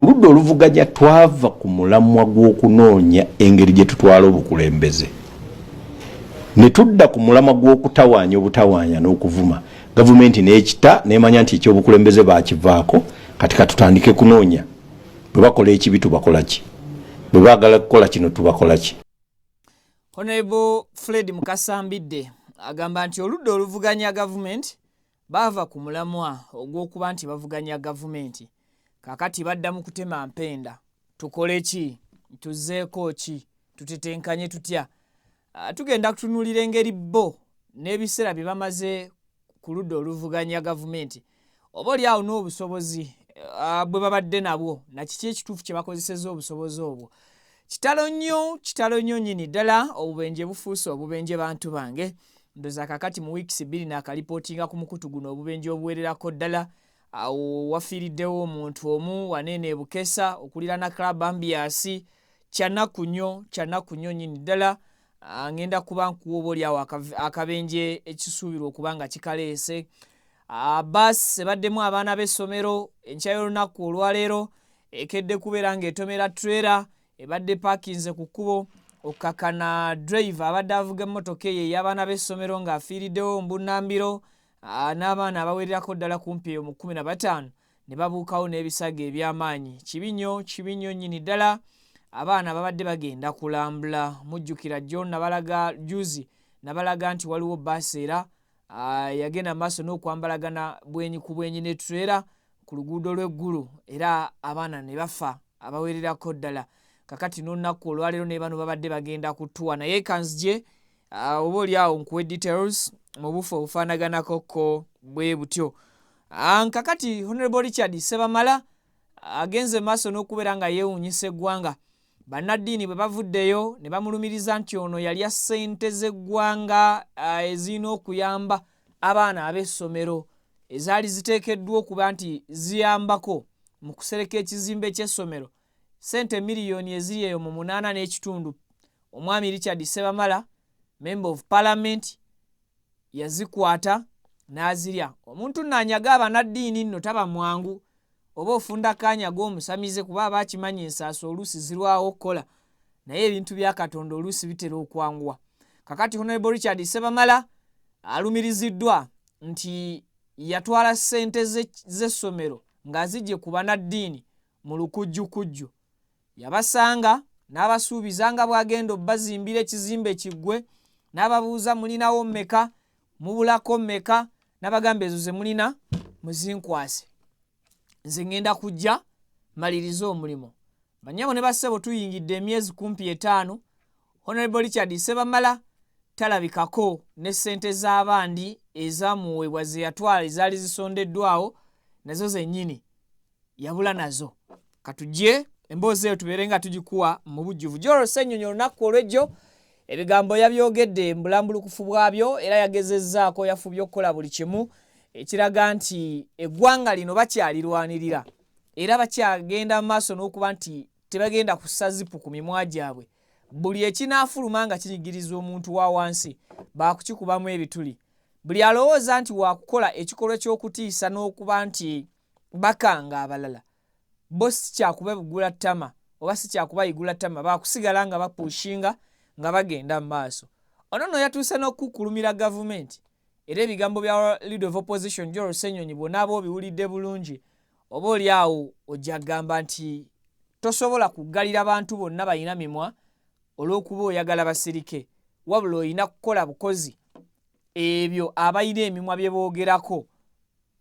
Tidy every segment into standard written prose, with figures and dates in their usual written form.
Oludda oluvuganya twava ku mulamwa gw'okunoonya engeri gye tutwala obukulembeze ne tudda ku mulamwa gw'okutawaanya obutawaanya n'okuvuma. Gavumenti n'ekita n'emanya nti ekyobukulembeze baakivaako, kati katutandike kunoonya bwe bakola ekibi tubakola ki, bwe baagala kukola kino tubakola ki. Honorable Fred Mukasambidde agamba nti oludda oluvuganya gavumenti baava ku mulamwa ogw'okuba nti bavuganya gavumenti. Kakati badda mu kutema mpenda. Tukole ki? Tuzeeko ki? Tutetenkanye tutya? Tugenda kutunulira engeri bo n'ebiseera bye bamaze ku ludda oluvuganya gavumenti. Oba oli awo n'obusobozi bwe babadde nabwo na kiki ekituufu kye bakozesezza obusobozi obwo. Kitalo nnyo nnyini ddala obubenje bufuuse obubenje bantu bange. Ndoza kakati mu wiikisi 2 n'akalipootinga ku mukutu guno obubenje obuwererako ddala. Awo wafiiriddewo omuntu omu wanene Bukesa okulira na Club Ambiance kyanaku nnyo nnyini ddala. Ngenda kuba nkuwa oli awo akabenje ekisuubirwa okuba nga kikaleese. Basi ebaddemu abaana b'essomero enkya y'olunaku olwaleero ekedde kubeera ng'etomera trailer ebadde paakinze ku kkubo okakana driver abadde avuga emmotoka eyo ey'abaana b'essomero ng'afiiriddewo mbunnambiro. N'abaana abawererako ddala kumpi mu 15 ne babuukawo n'ebisago eby'amaanyi. Kibi nnyo nnyini ddala. Abaana babadde bagenda kulambula. Mujjukira John Nabalaga juzi nabalaga nti waliwo bbaasi era yagenda maaso n'okwambalagana bwenyi ku bwenyi ne trailer ku luguudo lw'eggulu era abaana ne bafa abawererako ddala. Kakati n'olunaku olwaleero ne bano babadde bagenda kutuwa naye kanzigye oba oli awo nkuwe details mu bufu obufaanaganako ko bwe butyo. Kakati Honorable Richard Ssebamala agenze maaso n'okubeera nga yeewuunyisa eggwanga. Bannaddiini bwe bavuddeyo ne bamulumiriza nti ono yalya ssente z'eggwanga ezirina okuyamba abaana ab'essomero ezaali ziteekeddwa okuba nti ziyambako mu kusereka ekizimbe ky'essomero. Ssente miliyoni eziri eyo mu 8.5. Omwami Richard Ssebamala, Member of Parliament, yazikwata n'azirya. Omuntu n'anyaga abannaddiini nno taba mwangu. Oba ofunda kaanyaga omusamize kuba abakimanyi ensaaso oluusi zirwawo okukola. Naye ebintu bya Katonda oluusi bitera okwanguwa. Kakati Honorable Richard Ssebamala alumiriziddwa nti yatwala ssente z'essomero ng'azijje ku bannaddiini mu lukujjukujju. Yabasanga n'abasuubiza nga bw'agenda obbazimbira ekizimbe kiggwe n'ababuuza mulinawo mmeka, mubulako mmeka, n'abagamba ezo ze mulina muzinkwase. Nze ngenda kujja maliriza omulimu. Bannyabo ne bassebo tuyingidde emyezi kumpi 5. Honorable Richard Ssebamala talabikako ne ssente z'abandi ezaamuweebwa ze yatwala ezaali zisondeddwawo nazo zennyini yabula nazo. Katujje emboozi eyo tubeere nga tugikuwa mu bujjuvu. Joro Ssenyonyi olunaku olw'ejjo ebigambo yabyogedde mbulambulukufu bwabyo era yagezezzaako yafubye okukola buli kimu ekiraga nti eggwanga lino bakyalirwanirira era bakyagenda mu maaso n'okuba nti tebagenda kussa zipu ku mimwa gyabwe. Buli ekinaafuluma nga kinyigiriza omuntu wa wansi baakukikubamu ebituli. Buli alowooza nti waakukola ekikolwa ky'okutiisa n'okuba nti bakanga abalala bo si kyakubabigula ttama oba si kyakubayigula ttama baakusigala nga bapuushinga nga bagenda mu maaso. Ono nno yatuuse n'okukkulumira gavumenti era ebigambo bya Leader of Opposition Joro Ssenyonyi bw'onaaba obiwulidde bulungi oba oli awo ojja kugamba nti tosobola kuggalira bantu bonna balina mimwa olw'okuba oyagala basirike, wabula olina kukola bukozi ebyo abalina emimwa bye boogerako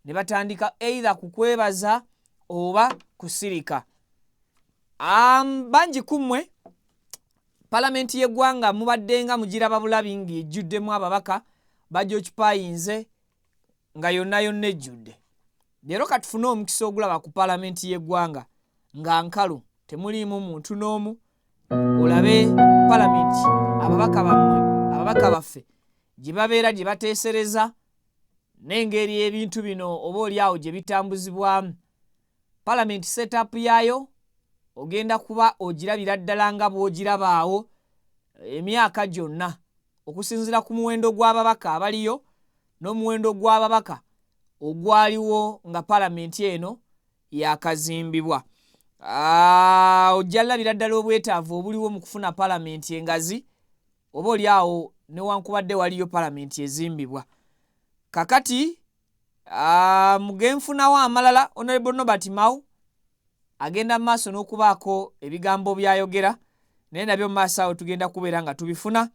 ne batandika either kukwebaza oba kusirika. Bangi kummwe Palamenti y'eggwanga mubaddenga mugiraba bulabi ng'ejjuddemu ababaka bajokipayinze nga yonna ejjudde. Leero katufune omukisa ogulaba ku Palamenti y'eggwanga nga nkalu temuliimu muntu n'omu. Olabe Palamenti ababaka baffe gye babeera gye bateesereza n'engeri ebintu bino oba oli awo gye bitambuzibwamu. Palamenti setup yaayo ogenda kuba ogirabira ddala nga bw'ogirabaawo emyaka gyonna okusinziira ku muwendo gw'ababaka abaliyo n'omuwendo gw'ababaka ogwaliwo nga palamenti eno yakazimbibwa. Ojja labira ddala obwetaavu obuliwo mu kufuna palamenti engazi, oba oli awo newankubadde waliyo palamenti ezimbibwa. Kakati mugenfunawo amalala Honorable Norbert Mao agenda maaso n'okubaako ebigambo byayogera, naye nabyo mu maaso awo tugenda kubeera nga tubifuna,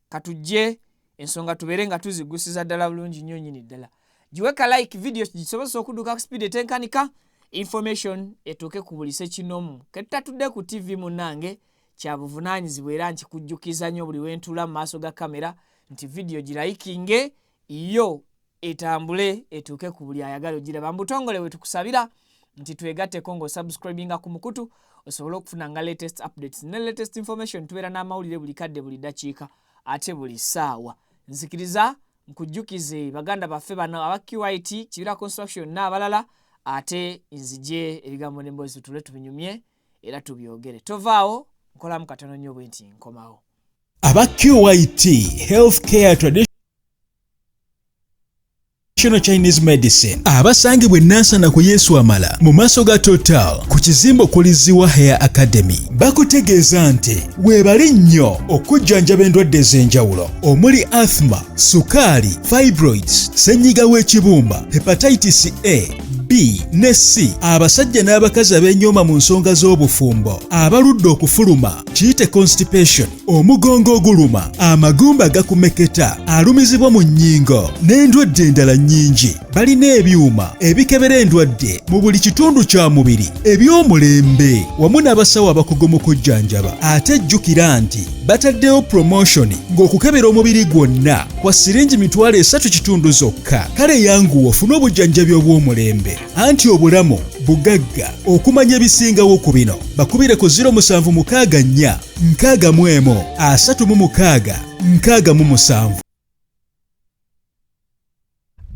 katujje ensonga tubeere nga tuzigusiza ddala bulungi nnyo nnyini ddala. Giweka like video gisobozesa okudduka ku speed etenkanika, information etuuke ku buli sekinomu. Ketutatudde ku TV munnange, kya buvunaanyizibwa era nkikujjukiza nnyo buli wentula mu maaso ga kamera nti video girayikinge yo etambule etuuke ku buli ayagala ogiraba. Mbutongole we tukusabira nti twegatteko ng'osubscribinga ku mukutu osobola okufuna nga latest updates ne latest information. Tubeera n'amawulire buli kadde buli dakiika ate buli ssaawa. Nzikiriza nkujjukize baganda baffe bano aba QIT Kibira Construction n'abalala, ate nzije ebigambo n'emboozi tule tubinyumye era tubyogere. Tovaawo nkolamu katono nnyo bwe nti nkomawo. Aba QIT Healthcare Traditional Chinese Medicine abasangibwa Nansana ku Yesu Amala mu maaso ga Total ku kizimbo kuliziwa Hair Academy bakutegeeza nti weebali nnyo okujjanjaba endwadde ez'enjawulo omuli asthma, sukaali, fibroids, ssenyiga w'ekibumba, hepatitis A, B ne C, abasajja n'abakazi ab'enyooma mu nsonga z'obufumbo, abaludde okufuluma kiyite constipation, omugongo oguluma, amagumba gakumeketa, alumizibwa mu nnyingo n'endwadde endala nnyingi. Balina ebyuma ebikebera endwadde mu buli kitundu kya mubiri eby'omulembe wamu n'abasawo abakugu mu kujjanjaba. Ate jjukira nti bataddewo promotion ng'okukebera omubiri gwonna kwa siringi $3 zokka. Kale yanguwa ofune obujjanjabi obw'omulembe. Anti obulamu bugagga, okumanya ebisingawo ku bino bakubire ku 0764 61 36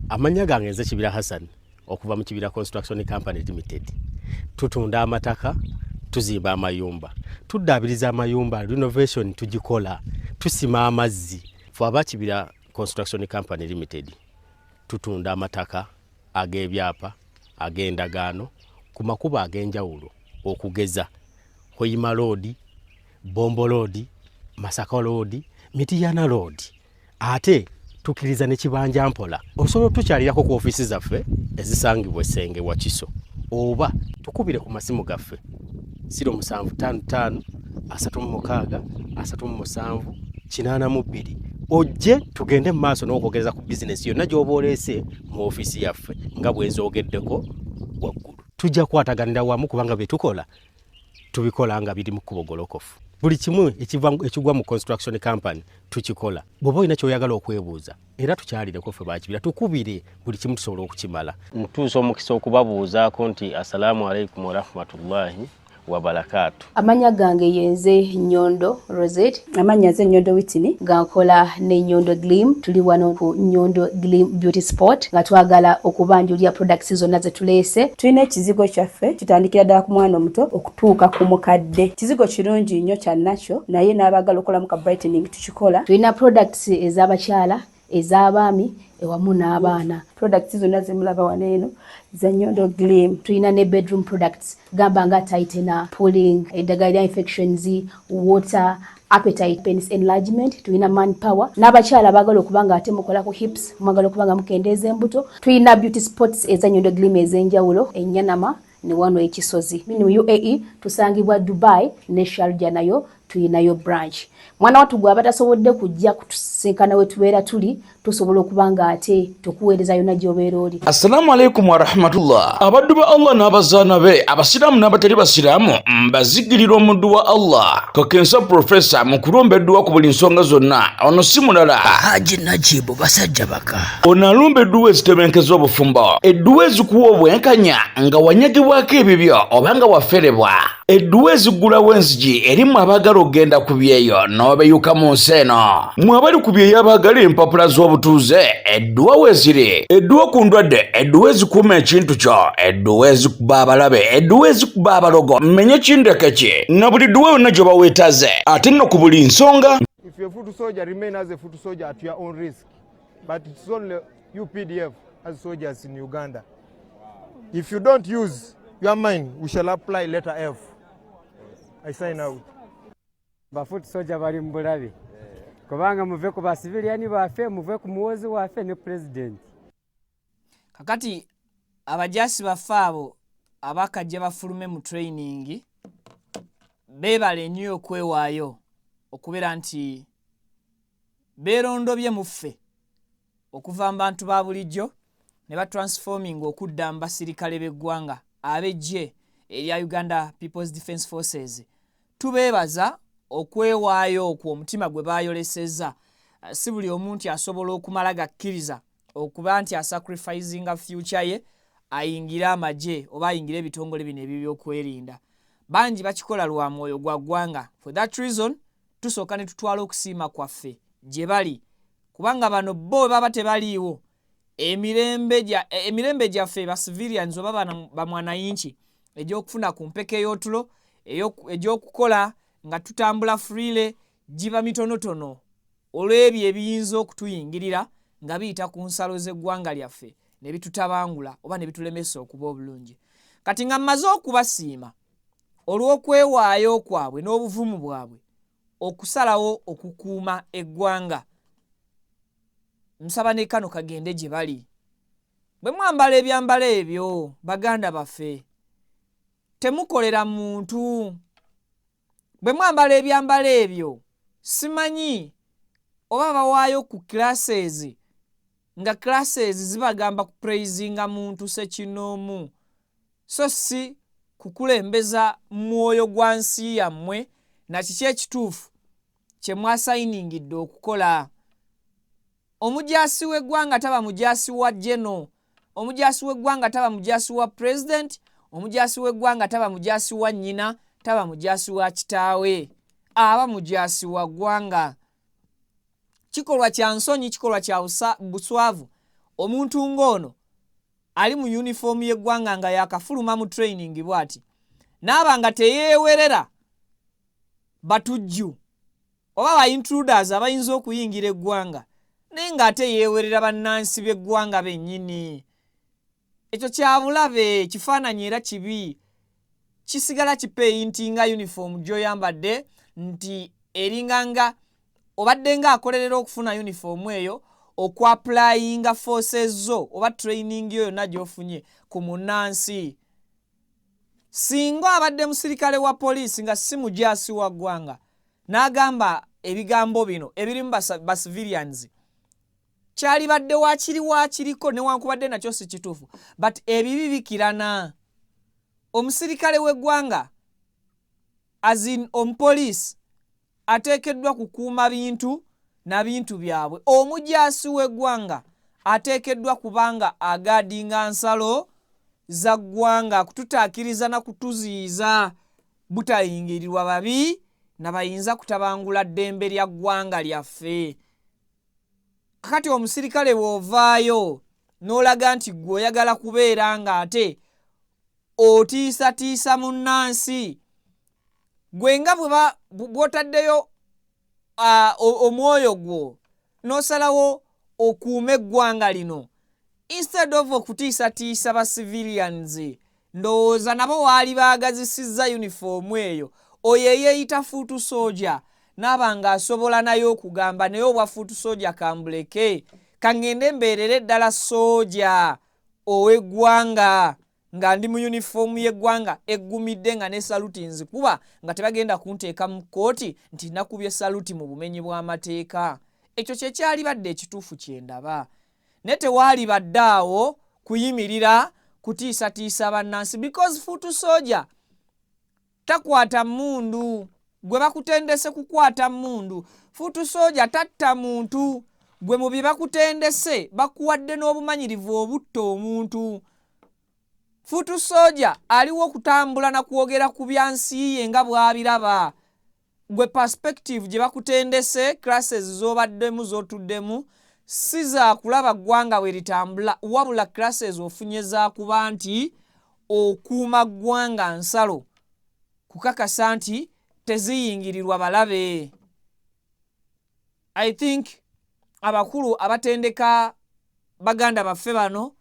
Amanya gange nze Kibira Hassan okuva mu Kibira Construction Company Limited. Tutunda amataka, tuzimba amayumba, tuddaabiriza amayumba, renovation tugikola, tusima amazzi. Ffe aba Kibira Construction Company Limited tutunda amataka ag'ebyapa, ag'endagaano ku makubo ag'enjawulo okugeza Hoima Road, Bombo Road, Masaka Road, Mityana Road. Ate tukiriza ne Kibanja Mpola. Osobola tukyalirako ku office zaffe ezisangibwa Ssenge wa Kiso, oba tukubire ku masimu gaffe 0755 36 37 82. Ojje tugende mu maaso n'okwogereza ku business yonna gy'oba oleese mu office yaffe nga bwe nzoogeddeko waggulu. Tujja kwataganira wamu kubanga bye tukola tubikola nga biri mu kubogolokofu. Buli kimu ekigwa mu construction company tukikola. Bw'oba olina ky'oyagala okwebuuza era tukyalireko ffe ba Kibira tukubire buli kimu tusobola okukimala. Mutuusa omukisa okubabuuzaako nti assalamu alaikum wa rahmatullahi wa barakatuh. Amanya gange yenze Nyondo Rosette, amanya ze Nyondo Witini, gankola ne Nyondo Gleam. Tuli wano ku Nyondo Gleam Beauty Sport nga twagala okubanjulya products zonna ze tuleese. Tulina ekizigo kyaffe kitandikira ddala ku mwana omuto okutuuka ku mukadde. Kizigo kirungi nnyo kya natural naye n'abagala okolamu ka brightening tukikola. Tulina products ez'abakyala, ez'abaami ewamu n'abaana. Products zonna zemulaba wano eno za Nyondo Gleam. Tulina ne bedroom products gamba nga tightener, pulling, eddagala infections, water, appetite, penis enlargement. Tulina manpower n'abakyala abagala okubanga ate mukola ku hips, mwagala okubanga mukendeeza embuto. Tulina beauty spots eza Nyondo Gleam ez'enjawulo, Enyanama ne wano ekisozi. Mu UAE tusangibwa Dubai ne Sharjah nayo tulinayo branch. Mwana watu gwe abatasobodde kujja kutusinkana we tubeera tuli tusobola okubanga ate tukuweereza yonna gy'obeera oli. Assalamu alaikum wa rahmatullah. Abaddu ba Allah n'abazaana be, abasiraamu n'abatali basiraamu, mbazigirira omuddu wa Allah Kakensa Professor mu kulumbeddwa ku buli nsonga zonna. Ono si mulala Haji Najibu basajja baka. Ono alumba edduwa ezitebenkeza obufumbo, edduwa ezikuwa obwenkanya nga wanyagibwako ebibyo oba nga waferebwa, edduwa ezigulawo enzigi erimu abagala okgenda ku byeyo n'obeyuka mu nsi eno. Mwe abali ku byeyo abagala empapula z'obutuuze, edduwa weziri, edduwa ku ndwadde, edduwa ezikuuma ekintu kyo, edduwa ezikuba abalabe, edduwa ezikuba abalogo, mmenye kindeke ki na buli dduwa yonna gy'oba weetaze. Ate nno ku buli nsonga, if you're a foot soldier, remain as a foot soldier at your own risk. but it's only UPDF as soldiers in Uganda. If you don't use your mind, we shall apply letter F. I sign out. Bafuti soja bali mbulabi. Kubanga muve ku basiviliani bafe muve ku muwozi wafe ne president. Kakati abajasi bafaabo abakajja bafulume mu training bebale nnyo okwewaayo okubeera nti beerondobye muffe okuva mu bantu ba bulijjo ne batransforming okudda mu basirikale b'eggwanga ab'eggye erya Uganda People's Defence Forces. Tubeebaza okwewaayo okwo omutima gwe baayolesezza. Si buli omuntu asobola okumala gakkiriza okuba nti asacrificinga future ye ayingira amagye oba ayingira ebitongole bino eby'okwerinda. Bangi bakikola lwa mwoyo gwa ggwanga. For that reason tusooka ne tutwala okusiima kwaffe gye bali kubanga bano bo baba tebaliiwo emirembe gyaffe ba civilians oba bamwanayinki egy'okufuna ku mpeke y'otulo egy'okukola nga tutambula freely giba mitonotono olw'ebyo ebiyinza okutuyingirira nga biyita ku nsalo z'eggwanga lyaffe ne bitutabangula oba ne bitulemesa okuba obulungi. Kati nga mmaze okubasiima olw'okwewaayo kwabwe n'obuvumu bwabwe okusalawo okukuuma eggwanga, nsaba ne kano kagende gye bali. Bwe mwambala ebyambalo ebyo baganda baffe temukolera muntu. Bwe mwambala ebyambalo ebyo simanyi oba bawaayo ku classes nga classes zibagamba ku praisinga muntu sekinoomu so si kukulembeza mwoyo gwa nsi yammwe na kiki ekituufu kye mwasayiningidde okukola. Omujaasi w'eggwanga taba mujaasi wa jeno, omujaasi w'eggwanga taba mujaasi wa president, omujaasi w'eggwanga taba mujaasi wa nnyina, taba mujaasi wa kitaawe, aba mujaasi wa ggwanga. Kikolwa kya nsonyi, kikolwa kya buswavu omuntu ng'ono ali mu uniform y'eggwanga nga yakafuluma mu training bw'ati n'aba nga teyeewerera batujju oba ba intruders abayinza okuyingira eggwanga naye ng'ate yeewerera bannansi b'eggwanga bennyini. Ekyo kya bulabe, kifaananyi era kibi, kisigala kipeyintinga uniform gy'oyambadde nti eringanga obadde nga akolerera okufuna uniform eyo okwapplyinga forces zo oba training yo yonna gy'ofunye ku munnansi. Singa abadde musirikale wa poliisi nga si mujaasi wa ggwanga n'agamba ebigambo bino ebirimu ba civilians kyali badde wakiriko newankubadde nakyo si kituufu, but ebibi bikirana. Omusirikale w'eggwanga as in omupoliisi ateekeddwa kukuuma bintu na bintu byabwe. Omujaasi w'eggwanga ateekeddwa kubanga agaadinga nsalo za ggwanga kututaakiriza na kutuziyiza butayingirirwa babi na bayinza kutabangula ddembe lya ggwanga lyaffe. Kati omusirikale bw'ovaayo n'olaga nti gwe oyagala kubeera ng'ate otiisatiisa munnansi, gwe nga bw'otaddeyo omwoyo gwo n'osalawo okuuma eggwanga lino instead of okutiisatiisa ba civilians, ndowooza nabo waali baagazisizza uniform eyo oyo eyeeyita fuutu soja n'aba ng'asobola naye okugamba naye obwa fuutu soja kambuleke kangende mbeerere ddala soja ow'eggwanga nga ndi mu uniform y'eggwanga eggumidde nga ne saluti nzikuba nga tebagenda kunteeka mu kkooti nti nakubye saluti mu bumenyi bw'amateeka. Ekyo kye kyali badde ekituufu kye ndaba. Naye tewaali badde awo kuyimirira kutiisatiisa bannansi because fuutu soja takwata mmundu, gwe bakutendese kukwata mmundu. Fuutu soja tatta muntu, gwe mu bye bakutendese bakuwadde n'obumanyirivu obutta omuntu. Fuutu soja aliwo okutambula na kwogera ku byansi ye nga bw'abiraba. Gwe perspective gye bakutendese classes z'obaddemu z'otuddemu si za kulaba ggwanga bwe litambula, wabula classes ofunye za kuba nti okuuma ggwanga nsalo kukakasa nti teziyingirirwa balabe. I think abakulu abatendeka baganda baffe bano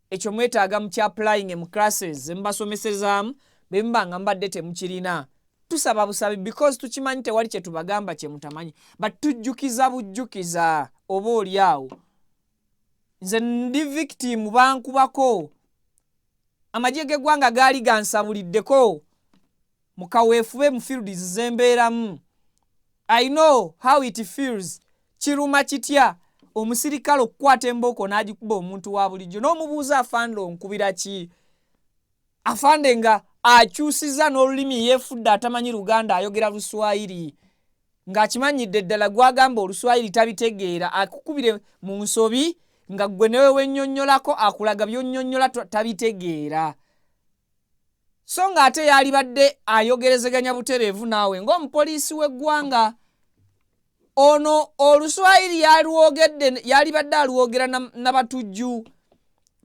ekyo mwetaaga mu applying mu classes mbasomesezaamu bembanga mbadde temukirina tusaba busabi because tukimanyi tewali kye tubagamba kye mutamanyi but tujjukiza bujjukiza oba oliawo nze ndi victim bankubako amagye g'eggwanga gaali gansabuliddeko mu kaweefube mu fields zembeeramu. I know how it feels. Kiruma kitya omusirikale okukwata embooko n'agikuba omuntu wa bulijjo n'omubuuza afande onkubira ki afande nga akyusiza n'olulimi yeefudde atamanyi Luganda ayogera Luswayiri ng'akimanyidde ddala gwagamba Oluswayiri tabitegeera akukubire mu nsobi nga gwe newe wennyonnyolako akulaga byonnyonnyola tabitegeera so ng'ate yali badde ayogerezeganya butereevu naawe ng'omupoliisi w'eggwanga ono Oluswayiri yali badde aluwogera n'abatujju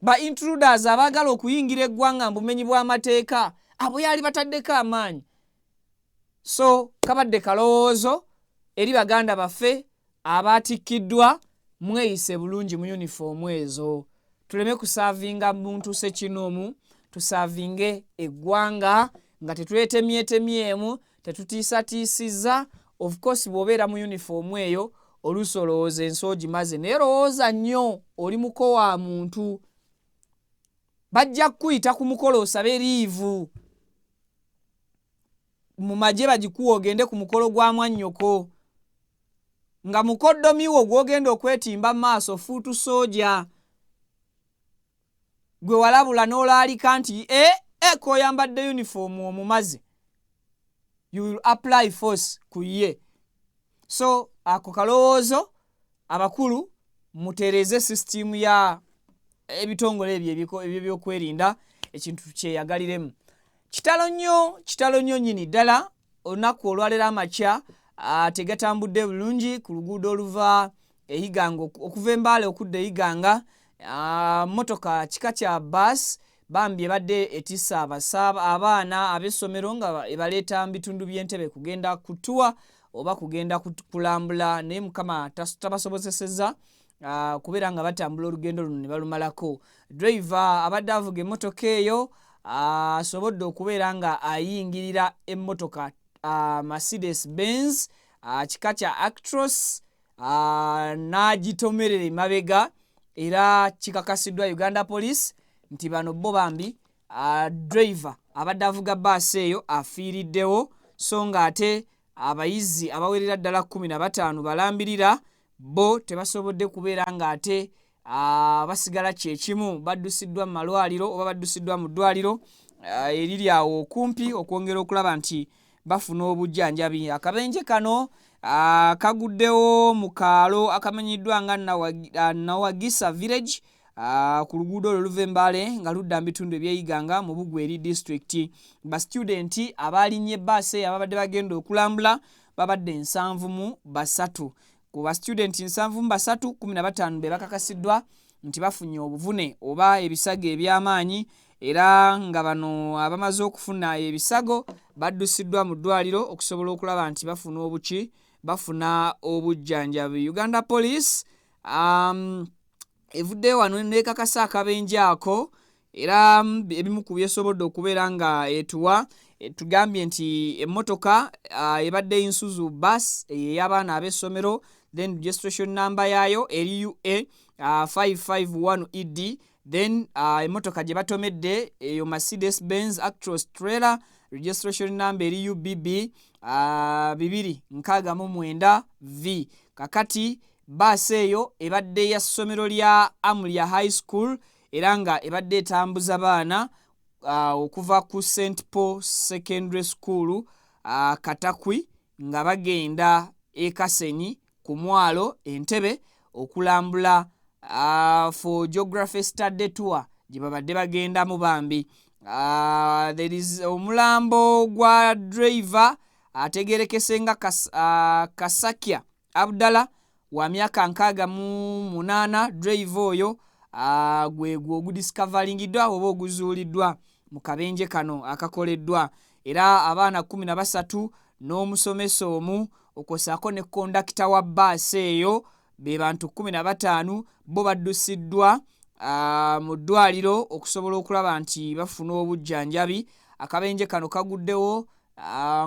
ba intruders abaagala okuyingira eggwanga mbumenyi bw'amateeka abo yali bataddeko amaanyi so kabadde kalowoozo eri baganda baffe abatikkiddwa mweyise bulungi mu uniform ezo tuleme kusaavinga muntu sekinoomu tusaavinge eggwanga nga tetuleetemyetemyemu tetutiisatiisiza of course bw'obeera mu uniform eyo oluusi olowooza ensoogi maze naye lowooza nnyo oli muko wa muntu bajja kukuyita ku mukolo osabe liivu mu magye bagikuwa ogende ku mukolo gwa mwannyoko nga mukoddomiwo gw'ogenda okwetimba mu maaso fuutu sooja gwe walabula n'olaalika nti koyambadde uniform omumaze you will apply force ku ye so ako kalowoozo abakulu mutereeze system ya ebitongole ebyo ebyokwerinda ekintu kyeyagaliremu kitalo nnyo nnyini ddala olunaku olwaleero amakya tegatambudde bulungi ku luguudo oluva Iganga okuva Embaale okudda Iganga motoka kika kya bus bambi ebadde etissa abaana ab'essomero nga ebaleeta mu bitundu by'Entebbe kugenda kutuwa oba kugenda kulambula naye Mukama tabasobozesezza kubeera nga batambula olugendo luno ne balumalako. Driver abadde avuga emmotoka eyo asobodde okubeera nga ayingirira emmotoka Mercedes Benz kika kya Actros n'agitomerera emabega era kikakasiddwa Uganda Police nti bano bo bambi driver abadde avuga bbaasi eyo afiiriddewo so nga ate abayizi abawerera ddala 15 balambirira bo tebasobodde kubeera nga ate basigala kyekimu baddusiddwa mu malwaliro oba baddusiddwa mu ddwaliro eriri awo okumpi okwongera okulaba nti bafuna obujjanjabi. Akabenje kano kaguddewo mu kaalo akamanyiddwa nga Nawagisa Village ku luguudo oluva Embaale nga ludda mu bitundu eby'Iganga mu Bugweri district. Ba student abalinnye bbaasi ababadde bagenda okulambula babadde 7 ku ba student 7 15 be bakakasiddwa nti bafunye obuvune oba ebisago eby'amaanyi era nga bano abamaze okufuna ebisago baddusiddwa mu ddwaliro okusobola okulaba nti bafuna obujjanjabi. Uganda Police evudde wano n'ekakasa akabenje ako era ebimu ku byesobodde okubeera nga etuwa tugambye nti emmotoka ebadde Isuzu bus ey'abaana ab'essomero then registration number yayo LUA 551 ED then emmotoka gye batomedde eyo Mercedes Benz Actros trailer registration number LUBB 269 V. Kakati bus eyo ebadde ya ssomero lya Amulia High School era nga ebadde etambuza baana okuva ku St Paul Secondary School Katakwi nga bagenda Kasenyi ku mwalo Entebbe okulambula for geography study tour gye babadde bagenda mu bambi. There is omulambo gwa driver ategerekese nga Kasakya Abdallah wa myaka 68 driver oyo gwe ogudiscoveringiddwa oba oguzuuliddwa mu kabenje kano akakoleddwa era abaana 13 n'omusomesa omu okwosaako ne kondakita wa bbaasi eyo be bantu 15 bo baddusiddwa mu ddwaliro okusobola okulaba nti bafuna obujjanjabi. Akabenje kano kaguddewo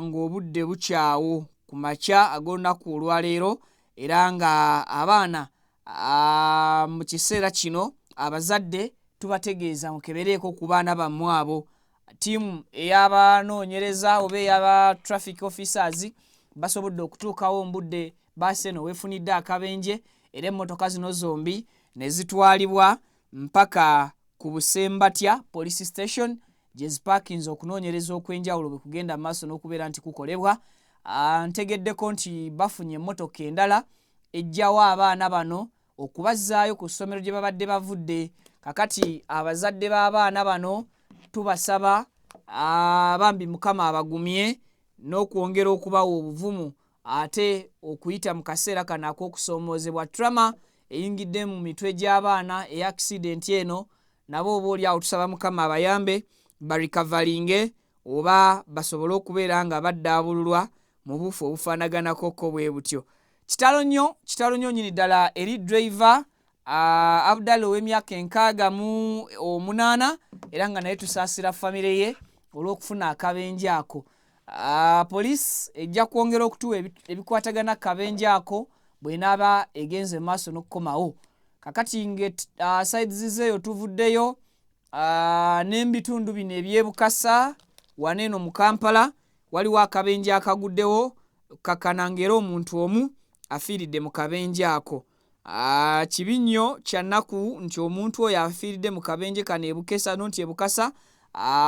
ng'obudde bukyawo ku makya ag'olunaku olwaleero, era nga abaana mu kiseera kino abazadde tubategeeza mukebereeko ku baana bammwe abo. Ttiimu ey'abanoonyereza oba ey'aba traffic officers basobodde okutuukawo mbudde baaseno weefunidde akabenje, era emmotoka zino zombi ne zitwalibwa mpaka ku Busembatya police station gye zipakinze okunoonyereza okw'enjawulo bwe kugenda mu maaso n'okubeera nti kukolebwa. Ntegeddeko nti bafunye emmotoka endala ejjawo abaana bano okubazzaayo ku ssomero gye babadde bavudde. Kakati abazadde b'abaana bano tubasaba bambi Mukama abagumye n'okwongera okubawa obuvumu, ate okuyita mu kaseera kano ak'okusoomoozebwa trauma eyingidde mu mitwe gy'abaana accident eno, nabo oba oli awo tusaba Mukama abayambe barikavalinge oba basobole okubeera nga baddaabululwa mu bufu obufaanaganako bwe butyo. Kitalo nnyo nyini ddala eri driver Abdalla ow'emyaka 68 era nga naye tusaasira famire ye olw'okufuna akabenje ako. Police ejja kwongera okutuwa ebikwatagana akabenje ako bw'enaaba egenze mu maaso n'okukomawo. Kakati sides zeeyo tuvuddeyo n'ebitundu bino eby'ebukasa waneeno mu Kampala waliwo akabenje akaguddewo kakana ng'era omuntu omu afiiridde mu kabenje ako. Kibi nnyo kya nnaku nti omuntu oyo afiiridde mu kabenje kano ebukesa nti ebukasa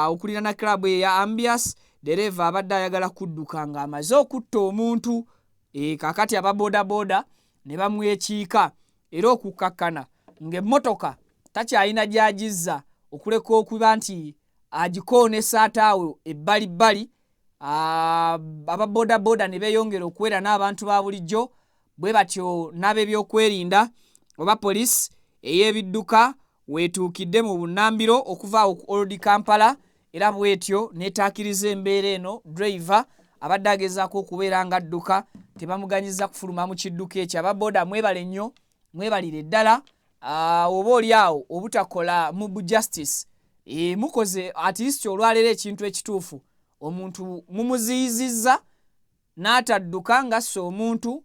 okuliraana club eya Ambias dereva abadde ayagala kudduka ng'amaze okutta omuntu. Kakati ababoodabooda ne bamwekiika era okukakkana ng'emmotoka takyalina gy'agizza okuleka okuba nti agikoonesa ataawe ebbalibbali. Ababoodabooda ne beeyongera okuwera n'abantu ba bulijjo, bwe batyo n'ab'ebyokwerinda oba poliisi ey'ebidduka weetuukidde mu bunnambiro okuva ku Old Kampala, era bwetyo neetaakiriza embeera eno driver abadde agezaako okubeera nga adduka tebamuganyiza kufuluma mu kidduka ekyo. Ababooda mwebale nnyo, mwebalire ddala oba oli awo obutakola mu justice mukoze at least olwaleero ekintu ekituufu, omuntu mumuziyizizza n'atadduka ng'assa omuntu,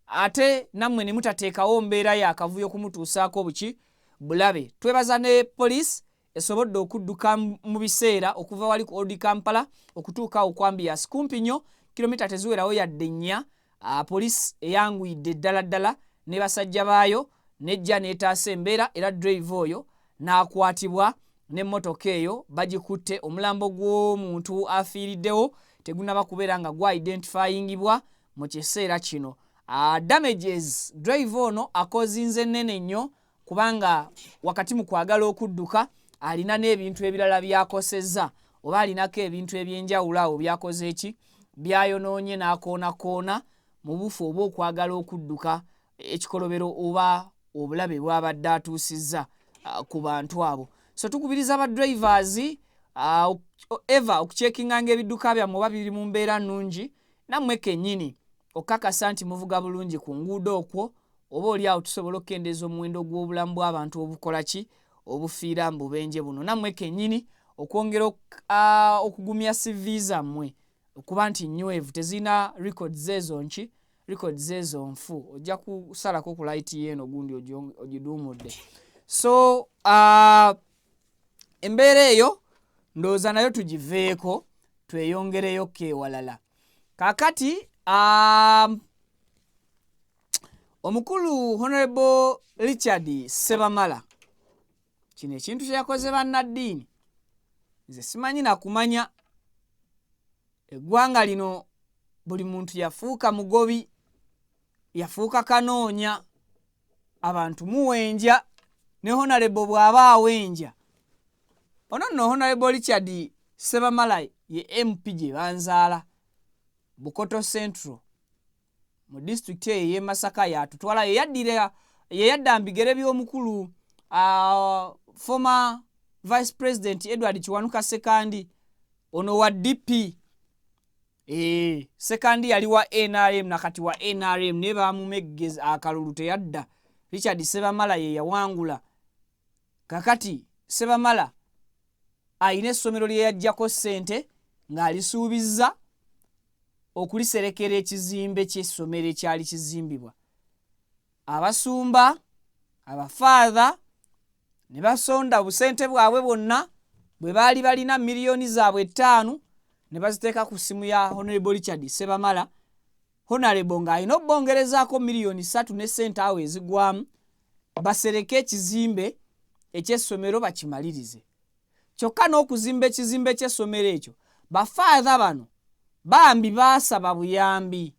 ate nammwe ne mutateekawo mbeera y'akavuyo kumutuusaako buki bulabe. Twebaza ne poliisi esobodde okudduka mu biseera okuva wali ku Old Kampala okutuuka ku Ambias kumpi nnyo kilomita teziwerawo yadde 4. Poliisi eyanguyidde ddala ne basajja baayo nejja neetaasa embeera, era driver oyo n'akwatibwa n'emmotoka eyo bagikutte. Omulambo gw'omuntu afiiriddewo tegunaba kubeera nga gwa identifyingibwa mu kiseera kino. Damages driver ono akozinze nnene nnyo kubanga wakati mu kwagala okudduka alina n'ebintu ebirala byakosezza oba alinako ebintu ebyenjawulo awo byakoze eki byayonoonye n'akoona mu bufu oba okwagala okudduka ekikolobero oba obulabe bw'abadde atuusizza ku bantu abo. So tukubiriza aba drivers eva okucekinga ng'ebidduka byammwe oba biri mu mbeera nnungi, nammwe kennyini okakasa nti muvuga bulungi ku nguudo okwo, oba oli awo tusobola okukendeeza omuwendo gw'obulamu bw'abantu obukola ki obufiira mu bubenje buno. Nammwe kennyini okwongera okugumya CV zammwe okuba nti nywevu tezina records ezo nfu, ojja kusalako ku light yeeno gundi ogiduumudde. So embeera eyo ndowooza nayo tugiveeko tweyongereyo kewalala. Kakati omukulu Honorable Richard Ssebamala, kino ekintu kye yakoze bannaddiini nze simanyi nakumanya. Eggwanga lino buli muntu yafuuka mugobi, yafuuka kanoonya, abantu muwenja, ne Honorable bw'aba awenja. Ono nno Honorable Richard Ssebamala ye MP gye banzaala Bukoto Central mu district eyo y'e Masaka yatutwala yeyadda mbigere by'omukulu former Vice President Edward Kiwanuka Sekandi ono wa DP Sekandi yali wa NRM nakati wa NRM ne bamumeggeza akalulu teyadda. Richard Sebamala ye yawangula. Kakati Sebamala ayina essomero lye yajjako ssente ng'alisuubizza okuliserekera ekizimbe ky'essomero ekyali kizimbibwa. Abasumba, abafaatha ne basonda obusente bwabwe bwonna bwe baali balina miliyoni zaabwe 5 ne baziteeka ku ssimu ya Honorable Richard Sebamala. Honorable ng'alina obbongerezaako miliyoni 3 ne ssente awo ezigwamu basereke ekizimbe eky'essomero bakimalirize. Kyokka n'okuzimba ekizimbe ky'essomero ekyo bafaatha bano bambi baasaba buyambi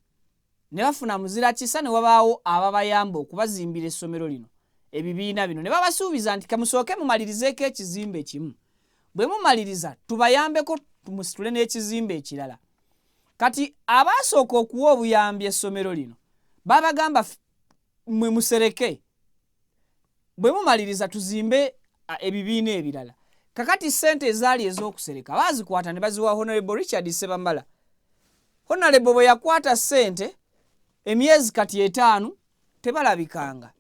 ne bafuna muzira kisa ne wabaawo ababayamba okubazimbira essomero lino ebibiina bino ne babasuubiza nti kamusooke mumalirizeeko ekizimbe kimu. Bwe mumaliriza tubayambeko tumusitule n'ekizimbe ekirala. Kati abaasooka okuwa obuyambi essomero lino babagamba mwe musereke bwe mumaliriza tuzimbe ebibiina ebirala. Kakati ssente ezaali ez'okusereka baazikwata ne baziwa Honorable Richard Sebamala. Honorable bwe yakwata ssente emyezi kati 5 tebalabikanga.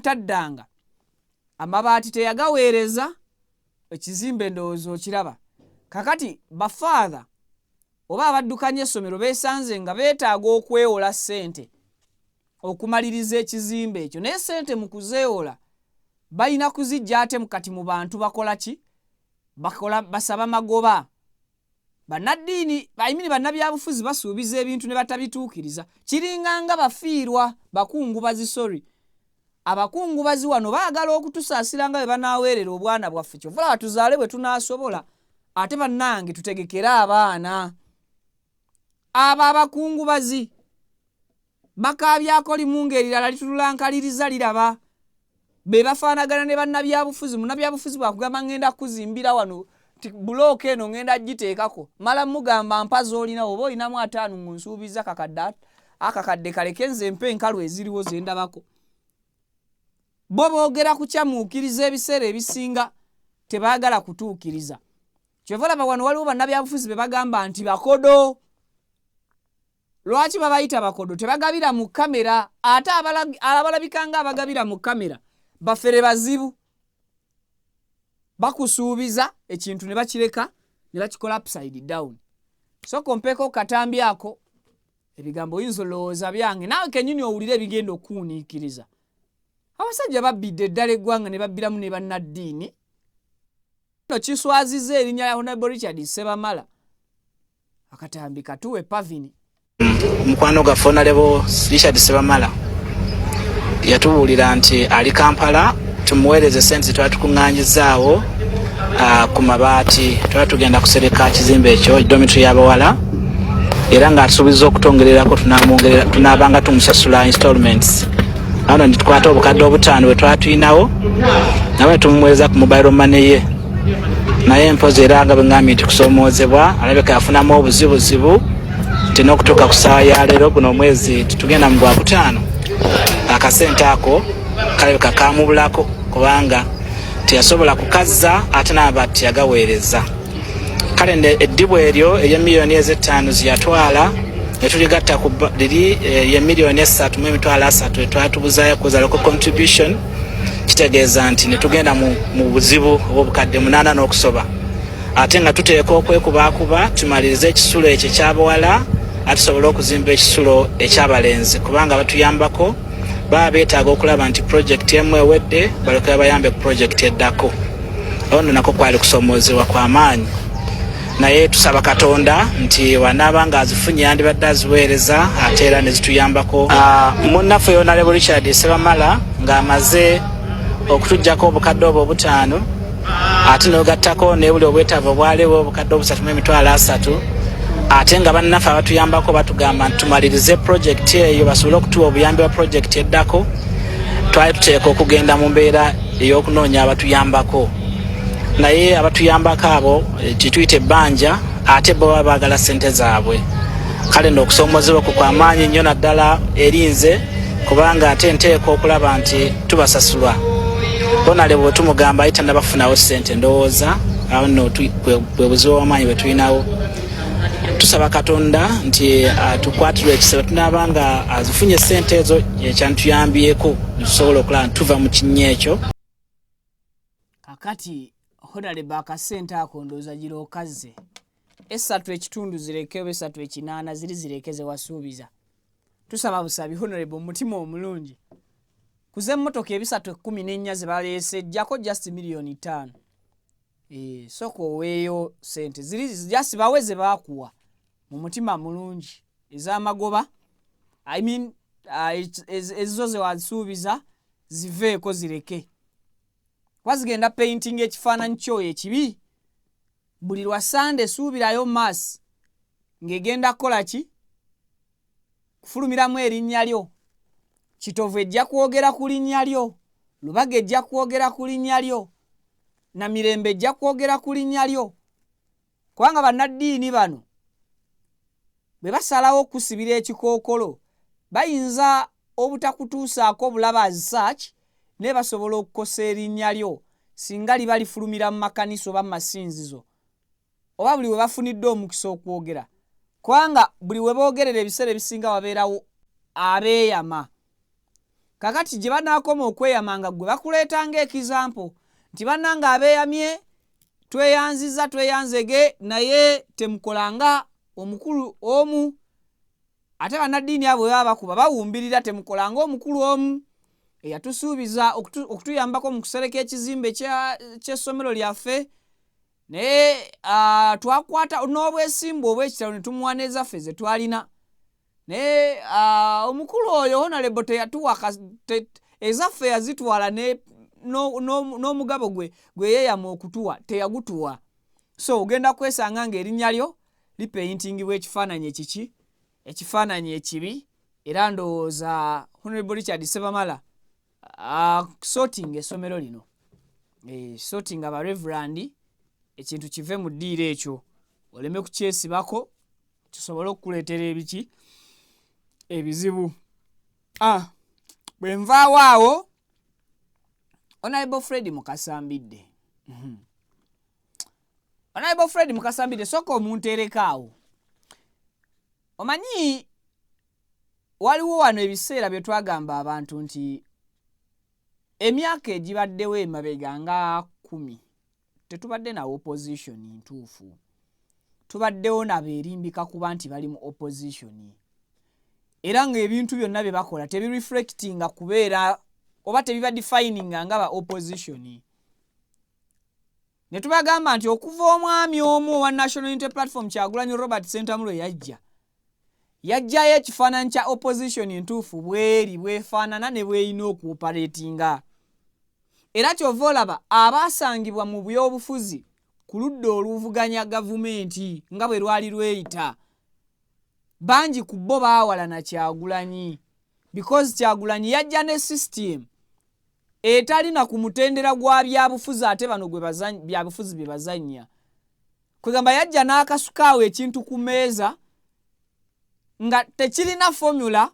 Taddanga. Amabaati teyagaweereza, ekizimbe ndowooza okiraba. Kakati bafaatha oba abaddukanya essomero beesanze nga beetaaga okwewola ssente okumaliriza ekizimbe ekyo. Naye ssente mu kuzeewola balina kuzijja ate mukati mu bantu bakola ki? Basaba magoba. Bannaddiini bannabyabufuzi basuubiza ebintu ne batabituukiriza. Kiringanga bafiirwa bakungubazi sorry. Abakungubazi wano baagala okutusaasira nga bwe banaaweerera obwana bwaffe. Kyovula batuzaale bwe tunaasobola ate bannange tutegekere abaana. Abo abakungubazi bakaabyako limu ng'erirala litululankaliriza liraba. Be bafaanagana ne bannabyabufuzi. Munnabyabufuzi bwakugamba ngenda kuzimbira wano bulooka eno ngenda giteekako. Mala mugamba mpazi olina oba olinamu 5 nsuubiza akakadde kaleke nze mpe enkalu eziriwo zendabako. Bo boogera kukyamuukiriza ebiseera ebisinga tebaagala kutuukiriza. Kyova laba wano waliwo bannabyabufuzi be bagamba nti bakodo. Lwaki babayita bakodo? Tebagabira mu kamera. Ate abalabikanga abagabira mu kamera bafere bazibu. Bakusuubiza ekintu ne bakireka ne bakikola upside down. So kompeko katambi ako ebigambo oyinza olowooza byange naawe kennyini owulire ebigenda okuwuniikiriza. Abasajja babbidde eddala eggwanga ne babbiramu ne bannaddiini. No kiswaziza erinnya lya Honorable Richard Sebamala. Akatambi katuwe pavini. Mukwano gaffe Honorable Richard Sebamala yatubuulira nti ali Kampala tumuweereze ssente twatukuŋŋaanyizaawo ku mabaati tugenda kusereka kizimbe ekyo dormitory y'abawala era ng'atusuubiza okutongererako tunaabanga tumusasula installments. Ano nitukwata obukadde 5 bwe twatuyinawo nawe tumuweereza ku mobile money ye. Naye mpozi era nga bwe ngambye nti kusoomoozebwa alabeka yafunamu obuzibuzibu nti n'okutuuka ku ssaawa ya leero guno omwezi tugenda mu Gwakutaano akasente ako kalabeka kaamubulako kubanga teyasobola kukazza ate n'abaati yagaweereza. Kale eddibu eryo ery'emiliyoni 5 ziyatwala ne tuligatta ku liri y'emiliyoni 3.3 twatubuzaayo kuza local contribution. Kitegeeza nti ne tugenda mu buzibu obw'obukadde 8 n'okusoba ate nga tuteeka okwekubaakuba tumalirize ekisulo ekyo eky'abawala ate tusobole okuzimba ekisulo eky'abalenzi kubanga batuyambako baba beetaaga okulaba nti projekiti emu ewedde balekera bayambe ku projekiti eddako. Ono nako kwali kusoomoozebwa kw'amaanyi. Naye tusaba Katonda nti wanaaba ng'azifunye yandibadde aziweereza ate era ne zituyambako. Munnaffe Honorable Richard Sebamala ng'amaze okutuggyako obukadde obwo 5 ate n'ogattako n'ebuli obwetaavu obwaliwo obukadde 3.3 ate nga bannaffe abatuyambako batugamba nti tumalirize projekiti eyo basobole okutuwa obuyambi bwa projekiti eddako. Twali tuteeka okugenda mu mbeera ey'okunoonya abatuyambako naye abatuyambako abo kituyita ebbanja ate bo baba baagala ssente zaabwe. Kale n'okusoomoozebwa kw'amaanyi nnyo naddala erinze kubanga ate nteeka okulaba nti tubasasulwa. Bonale bwe tumugamba ayita nabafunawo ssente ndowooza awo nno bwe buzibu bw'amaanyi bwe tulinawo tusaba Katonda nti tukwatirwe ekisebo tunabanga azifunye sente ezo ekyantuyambyeko tusobola okulaba tuva mu kinnya ekyo. Kakati Honorable akasente ako ndooza giro okaze 3.2 zireke 3.8 ziri zirekeze wasuubiza. Tusaba busabi Honorable mutima omulungi kuze emmotoka 314 ze baleese jjako just million 5. Soko weeyo sente ziri just baweze bakuwa mu mutima mulungi ez'amagoba I mean ezo ze wasuubiza ziveeko zireke. Wazigenda painting ekifaananyi kyoyo ekibi buli lwa Sunday suubirayo mass ng'egenda kukola ki kufulumiramu erinnya lyo. Kitovu ejja kwogera ku linnya lyo, Lubaga ejja kwogera ku linnya lyo, Namirembe ejja kwogera ku linnya lyo. Kubanga bannaddiini bano bwe basalawo okusibira ekikookolo bayinza obutakutuusaako bulaba as such ne basobola okukosa erinnya lyo singa liba lifulumira mu makanisa oba mu masinzizo oba buli we bafunidde omukisa okwogera. Kubanga buli we boogerera ebiseera ebisinga wabeerawo abeeyama. Kakati gye banaakoma okweyama nga gwe bakuleetanga ekizampo nti bannanga abeeyamye tweyanzege naye temukolanga omukulu omu. Ate bannaddiini abo bwe baba bakuba bawumbirira temukolanga omukulu omu eyatusuubiza okutuyambako mu kusereka ekizimbe ky'essomero lyaffe naye twakwata n'obwesimbu obw'ekitalo ne tumuwa n'ezaffe ze twalina naye omukulu oyo Honorable teyatuwa ezaffe yazitwala n'omugabo gwe yeeyama okutuwa teyagutuwa. So ogenda kwesanga ng'erinnya lyo lipeyintingibwa ekifaananyi ekiki ekifaananyi ekibi era ndowooza Honorable Richard Ssebamala sorting essomero lino sorting aba reverend ekintu kive mu ddiiro ekyo oleme kukyesibako kisobole okukuleetera ebiki ebizibu. Bwe nvaawo awo Honorable Fred Mukasambidde Honorable Fred Mukasambidde sooka omuntu erekaawo. Omanyi waliwo wano ebiseera bye twagamba abantu nti emyaka egibaddewo emabega nga 10 tetubadde na opposition ntuufu. Tubaddewo nabo erimbika kuba nti bali mu opposition. Era ng'ebintu byonna bye bakola tebireflectinga kubeera oba tebiba defining nga ba opposition. Ne tubagamba nti okuva omwami omu owa National Unity Platform Kyagulanyi Robert Sentamulo yajjayo ekifaananyi kya opposition ntuufu bweri bwefaanana ne bweyina okuoperatinga. Era kyova olaba abaasangibwa mu byobufuzi ku ludda oluvuganya gavumenti nga bwe lwali lweyita bangi ku bo baawalana Kyagulanyi because Kyagulanyi yajja ne system etalina ku mutendera gwa byabufuzi ate bano gwe byabufuzi bye bazannya. Kwegamba yajja n'akasukaawo ekintu ku meeza nga tekirina formula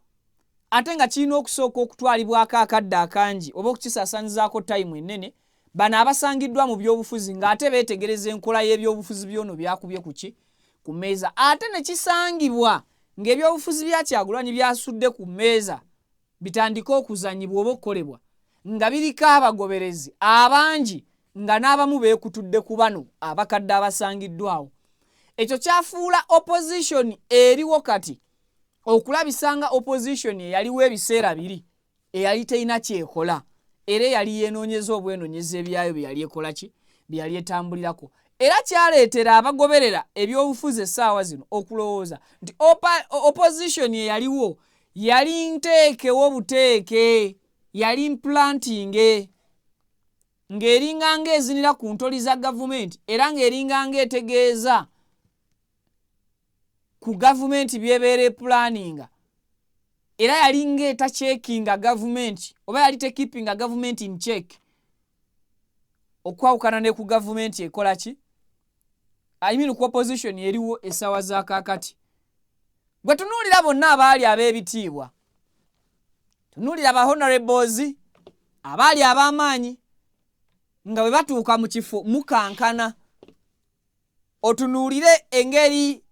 ate nga kirina okusooka okutwalibwako akadde akangi oba okukisaasanyizaako time ennene bano abasangiddwa mu byobufuzi ng'ate beetegereza enkola y'ebyobufuzi byono byakubye ku meeza ate ne kisangibwa ng'ebyobufuzi bya Kyagulanyi byasudde ku meeza bitandika okuzannyibwa oba okukolebwa nga biriko abagoberezi abangi nga n'abamu beekutudde ku bano abakadde abasangiddwawo. Ekyo kyafuula opposition eriwo kati okulabisanga opposition eyaliwo ebiseera biri eyali terina kyekola era yali yeenoonyeza obwenoonyeza ebyayo bye yali ekola ki bye yali etambulirako. Era kyaleetera abagoberera ebyobufuzi essaawa zino okulowooza nti opposition eyaliwo yali nteekewo buteeke yali implanting ng'eringa ng'ezinira ku ntoli za gavumenti era ng'eringa ng'etegeeza ku gavumenti byebeere planninga era yali ng'eta checkinga gavumenti oba yali tekeepinga gavumenti in check okwawukana ne ku gavumenti ekola ki ku opposition eriwo essaawa za kaakati. Bwe tunuulira bonna abaali ab'ebitiibwa tunuulira ba honorables abaali ab'amaanyi nga bwe batuuka mu kifo mukankana otunuulire engeri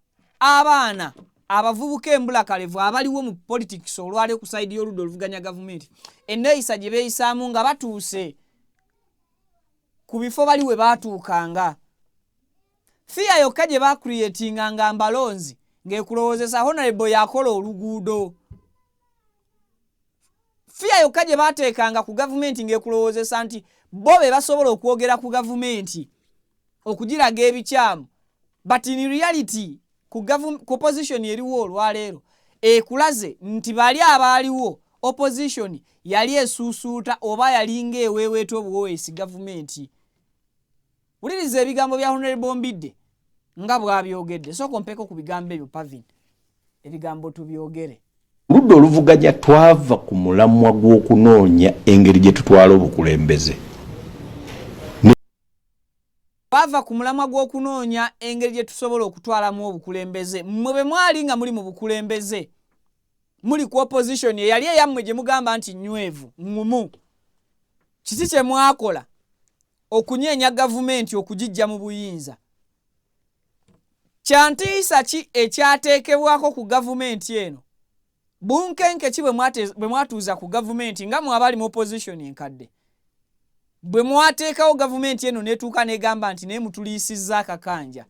abaana abavubuka embulakalevu abaliwo mu politics olwali ku side y'oludda oluvuganya gavumenti enneeyisa gye beeyisaamu nga batuuse ku bifo bali we baatuukanga fiya yokka gye bacreatinga nga mbalonzi ng'ekulowoozesa honorable yakola oluguudo fiya yokka gye baateekanga ku gavumenti ng'ekulowoozesa nti bo be basobola okwogera ku gavumenti okugiraga ebikyamu but in reality ku opposition eriwo olwaleero ekulaze nti bali abaaliwo opposition yali esuusuuta oba yalinga eweeweeta obuwoweesi gavumenti. Wuliriza ebigambo bya Honorable Mbidde nga bw'abyogedde sooka ompeko ku bigambo ebyo Pavin ebigambo tubyogere. Oludda oluvuganya twava ku mulamwa gw'okunoonya engeri gye tutwala obukulembeze. Bava ku mulamwa gw'okunoonya engeri gye tusobola okutwalamu obukulembeze. Mmwe bwe mwali nga muli mu bukulembeze muli ku opposition eyali eyammwe gye mugamba nti nywevu ngumu. Kiki kye mwakola okunyeenya gavumenti okugijja mu buyinza? Kyantiisa ki ekyateekebwako ku gavumenti eno? Bunkenke ki bwe mwatuuza ku gavumenti nga mwabali mu opposition enkadde? Bwe mwateekawo gavumenti eno netuuka negamba nti nemutuliisizza akakanja.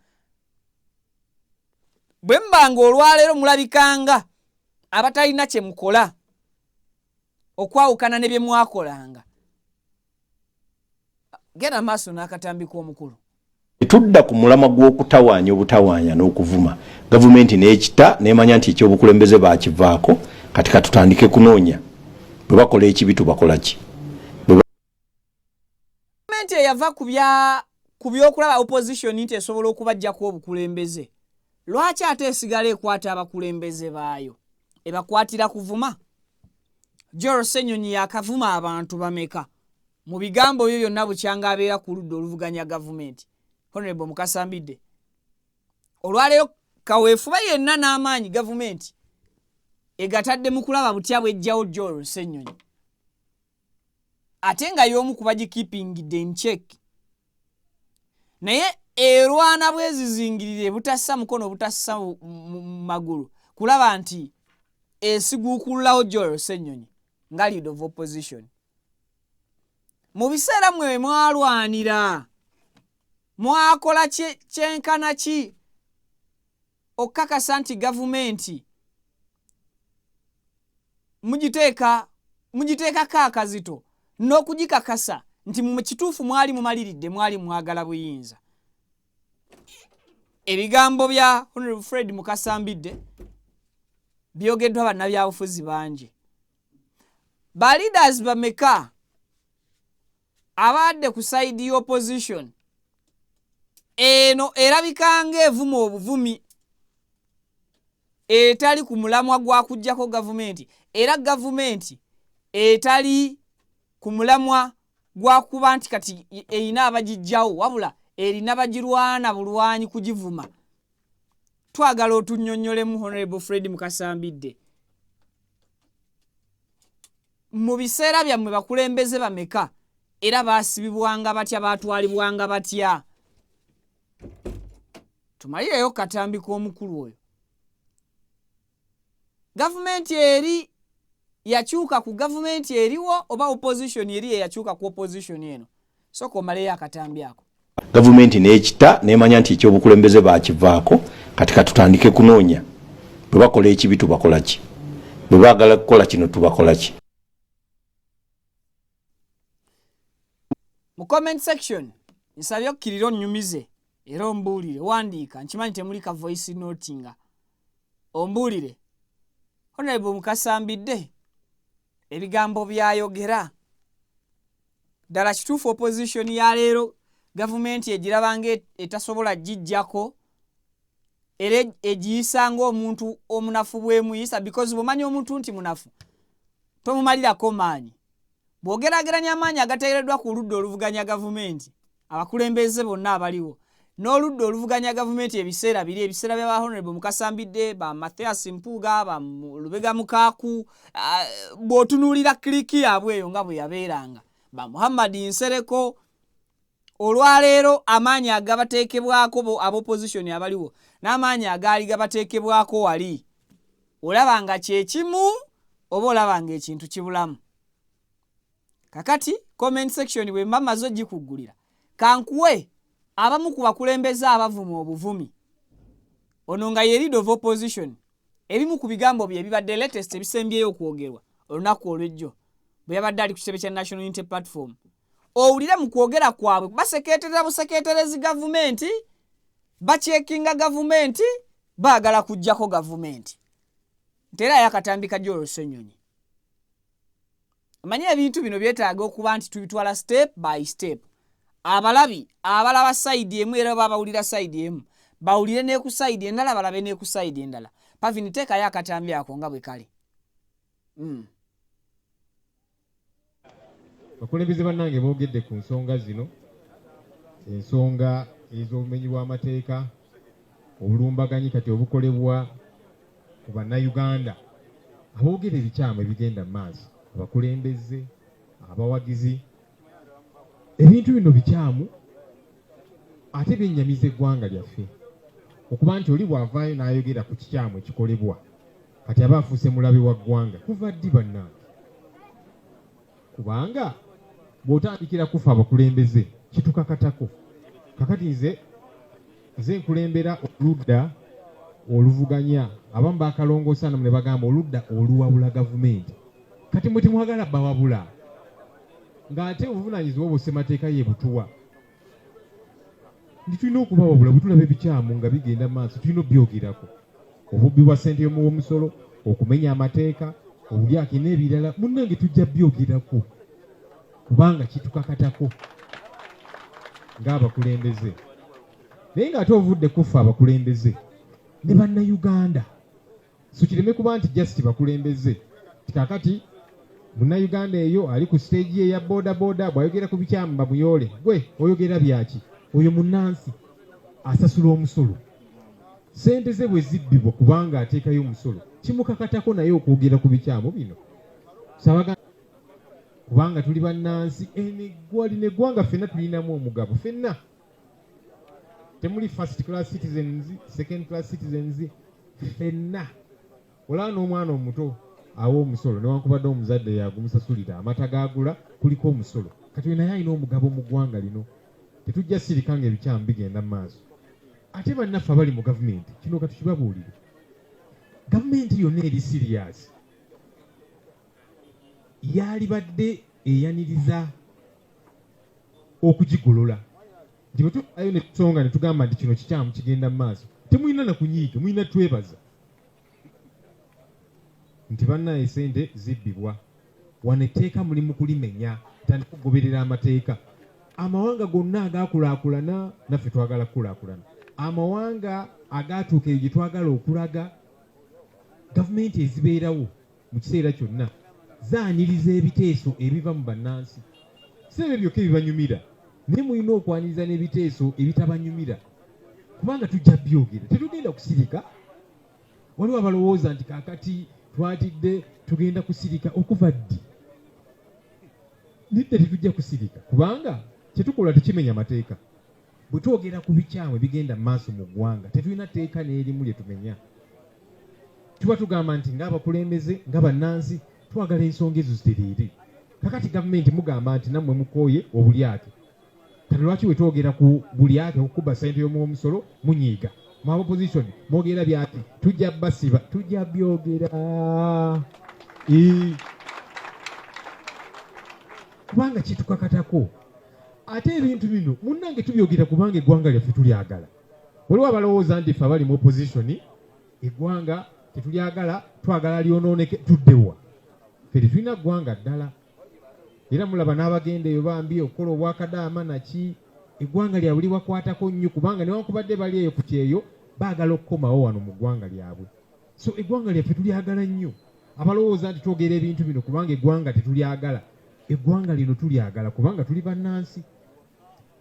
Bwe mbanga olwaleero mulabikanga abatalina kye mukola okwawukana ne bye mwakolanga. Genda maaso n'akatambi k'omukulu. Tudda ku mulamwa gw'okutawaanya obutawaanya n'okuvuma. Gavumenti n'ekita n'emanya nti ekyobukulembeze baakivaako kati katutandike kunoonya. Bwe bakola ekibi tubakola ki? Gavumenti eyava ku by'okulaba opposition nti esobola okubajjako obukulembeze. Lwaki ate esigala ekwata abakulembeze baayo ebakwatira kuvuma? Joel Ssenyonyi yakavuma abantu bameka mu bigambo byo byonna bukyanga abeera ku ludda oluvuganya gavumenti. Honorable Mukasa Mbidde olwaleero kaweefuba yenna n'amaanyi gavumenti egatadde mu kulaba butya bwejjawo Joel Ssenyonyi ate nga y'omu ku bagikeepingidde in check, naye erwana bwezizingirire butassa mukono butassa magulu kulaba nti esiguukululawo Joel Ssenyonyi nga leader of opposition. Mu biseera mwe mwalwanira mwakola kyenkana ki okukakasa nti gavumenti mugiteekako akazito n'okugikakasa nti mu kituufu mwali mumaliridde, mwali mwagala buyinza? Ebigambo bya Honorable Fred Mukasa Mbidde byogeddwa bannabyabufuzi bangi. Ba leaders bameka abadde ku side y'opposition eno erabikanga evuma obuvumi etali ku mulamwa gwa kujjako gavumenti, era gavumenti etali ku mulamwa gwa kuba nti kati erina abagijjawo wabula erina bagirwana bulwanyi kugivuma. Twagala otunnyonnyolemu Honorable Fred Mukasa Mbidde. Mu biseera byammwe bakulembeze bameka era baasibibwanga batya, baatwalibwanga batya? Tumalireyo katambi k'omukulu oyo. Gavumenti eri yakyuka ku gavumenti eriwo oba opposition eri yakyuka ku opposition eno? Sooka omaleyo akatambi ako. Gavumenti n'ekita n'emanya nti ekyobukulembeze baakivaako kati katutandike kunoonya. Bwe bakola ekibi tubakola ki? Bwe baagala kukola kino tubakola ki? Mu comment section nsabye okkirira onnyumize era ombuulire, wandiika, nkimanyi temuli ka voice notinga, ombuulire Honorable Mukasa Mbidde ebigambo byayogera ddala kituufu opposition ya leero gavumenti egirabanga etasobola gijjako era egiyisanga omuntu omunafu bwemuyisa, because bw'omanyi omuntu nti munafu tomumalirako maanyi. Bw'ogerageranya amaanyi agateereddwa ku ludda oluvuganya gavumenti abakulembeze bonna abaliwo n'oludda oluvuganya gavumenti ebiseera biri, ebiseera bya Honorable Mukasa Mbidde, ba Mathias Mpuuga, ba Lubega Mukaaku, bw'otunuulira kiriki yaabwe eyo nga bwe yabeeranga, ba Muhammad Nsereko, olwaleero amaanyi agabateekebwako ab'opposition abaliwo n'amaanyi agaali gabateekebwako wali olaba nga kyekimu oba olaba nga ekintu kibulamu. Kakati comment section bwe mamazo gikuggulira kankuwe abamu ku bakulembeze abavuma obuvumi ono nga ye leader of opposition ebimu ku bigambo bye bibadde latest ebisembyeyo okwogerwa olunaku olw'ejjo bwe yabadde ali ku kitebe kya National Unity Platform. Owulire mu kwogera kwabwe baseketerera buseketerezi gavumenti bakyekinga gavumenti baagala kujjako gavumenti ntera yakatambika gy'olusenyonyi. Amanyi ebintu bino byetaaga okuba nti tubitwala step by step. Abalabi abalaba side emu era babawulira side emu bawulire ne ku side endala balabe ne ku side endala. Pavini teka yakatambi ako nga bwe kale. Bakulembeze bannange boogedde ku nsonga zino, ensonga ez'obumenyi bw'amateeka, obulumbaganyi kati obukolebwa ku bannayuganda. Aboogera ebikyamu ebigenda mu maaso, abakulembeze, abawagizi, ebintu bino bikyamu ate byennyamiza eggwanga lyaffe okuba nti oli bw'avaayo n'ayogera ku kikyamu ekikolebwa kati aba afuuse mulabe wa ggwanga. Kuva ddi bannange? Kubanga bw'otandikira kufa abakulembeze kitukakatako. Kakati nze nkulembera oludda oluvuganya, abamu bakalongoosa ne bagamba oludda oluwabula gavumenti. Kati mwe temwagala bawabula ng'ate obuvunaanyizibwa bw'ossemateeka ye butuwa. Ndi tulina okubawabula bwe tulaba ebikyamu nga bigenda mu maaso, tulina obbyogerako. Obubbi bwa ssente w'omusolo, okumenya amateeka, obulyake n'ebirala, munnange tujja byogerako kubanga kitukakatako ng'abakulembeze. Naye ng'ate ovudde kufa abakulembeze ne bannayuganda, so kireme kuba nti just bakulembeze. Kakati munnayuganda eyo ali ku stage ye ya boda boda bw'ayogera ku bikyamu bamuyole, gwe oyogera byaki? Oyo munnansi asasula omusolo, sente ze bwe zibbibwa kubanga ateekayo omusolo, kimukakatako naye okwogera ku bikyamu bino. Sabaga kubanga tuli bannansi, lino eggwanga ffenna tulinamu omugabo ffenna. Temuli first class citizens, second class citizens, ffenna. Olaba n'omwana omuto awa omusolo newankubadde omuzadde yagumusasulira amata gagula kuliko omusolo, kati naye alina omugabo mu ggwanga lino. Tetujja sirika nga ebikyamu bigenda mu maaso. Ate bannaffe abali mu gavumenti kino kati kibabuulire, gavumenti yonna eri serious. Yalibadde eyaniriza okugigolola nti bwe tuayo ne tusonga ne tugamba nti kino kikyamu kigenda mu maaso, temulina na kunyiike, mulina twebaza nti bannaye sente zibbibwa wano, etteeka muli mu kulimenya, tandika okugoberera amateeka. Amawanga gonna agaakulaakulana naffe twagala kukulaakulana. Amawanga agaatuuka eyo gye twagala okulaga, gavumenti ezibeerawo mu kiseera kyonna zaaniriza ebiteeso ebiva mu bannansi. Si ebyo byokka ebibanyumira, naye mulina okwaniriza n'ebiteeso ebitabanyumira kubanga tujja byogera, tetugenda kusirika. Waliwo abalowooza nti kaakati twatidde tugenda kusirika. Okuva ddi? Nidde tetujja kusirika kubanga kyetukola tekimenya mateeka. Bwe twogera ku bikyamu ebigenda mu maaso mu ggwanga tetulina tteeka n'erimu lye tumenya. Tuba tugamba nti ng'abakulembeze nga bannansi twagala ensonga ezo zitereere. Kakati gavumenti mugamba nti nammwe mukooye obulyake. Kati lwaki bwe twogera ku bulyake okukuba ssente y'omusolo munyiiga? Mu opposition mwogera byati tujja basiba, tujja byogera kubanga kitukakatako. Ate ebintu bino munnange tubyogera kubanga eggwanga lyaffe tulyagala. Waliwo abalowooza nti ffe abali mu opposition eggwanga tetulyagala, twagala lyonooneke, tuddewa. Ffe tetulina ggwanga ddala. Era mulaba n'abagenda eyo bambi okukola obwakadaama naki, eggwanga lyabwe libakwatako nnyo kubanga newankubadde bali eyo ku kyeyo baagala okukomawo wano mu ggwanga lyabwe. So eggwanga lyaffe tulyagala nnyo. Abalowooza nti twogera ebintu bino kubanga eggwanga tetulyagala, eggwanga lino tulyagala kubanga tuli bannansi.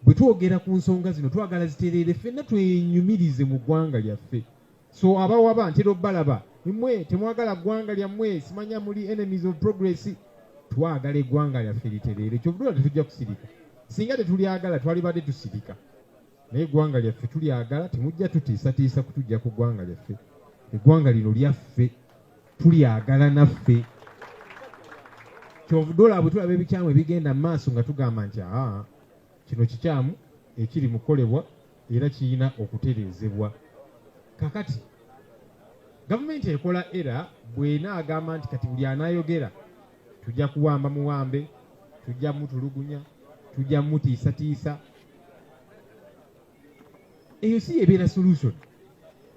Bwe twogera ku nsonga zino twagala zitereere, ffenna twenyumirize mu ggwanga lyaffe. So abawaba ntera obbalaba, mmwe temwagala ggwanga lyammwe, simanya muli enemies of progress. Twagala eggwanga lyaffe litereere, kyovudula tetujja kusirika. singa tetulyagala twalibadde tusirika naye eggwanga lyaffe tulyagala temujja tutiisatiisa kutujja ku ggwanga lyaffe eggwanga lino lyaffe tulyagala naffe kyovudola bwe tulaba ebikyamu ebigenda mu maaso nga tugamba nti kino kikyamu ekiri mu kukolebwa era kirina okutereezebwa. Kakati gavumenti ekola era bw'enaagamba nti kati buli anaayogera tujja kuwamba muwambe, tujja mutulugunya, tujja mutiisatiisa, eyo si ebeera solution.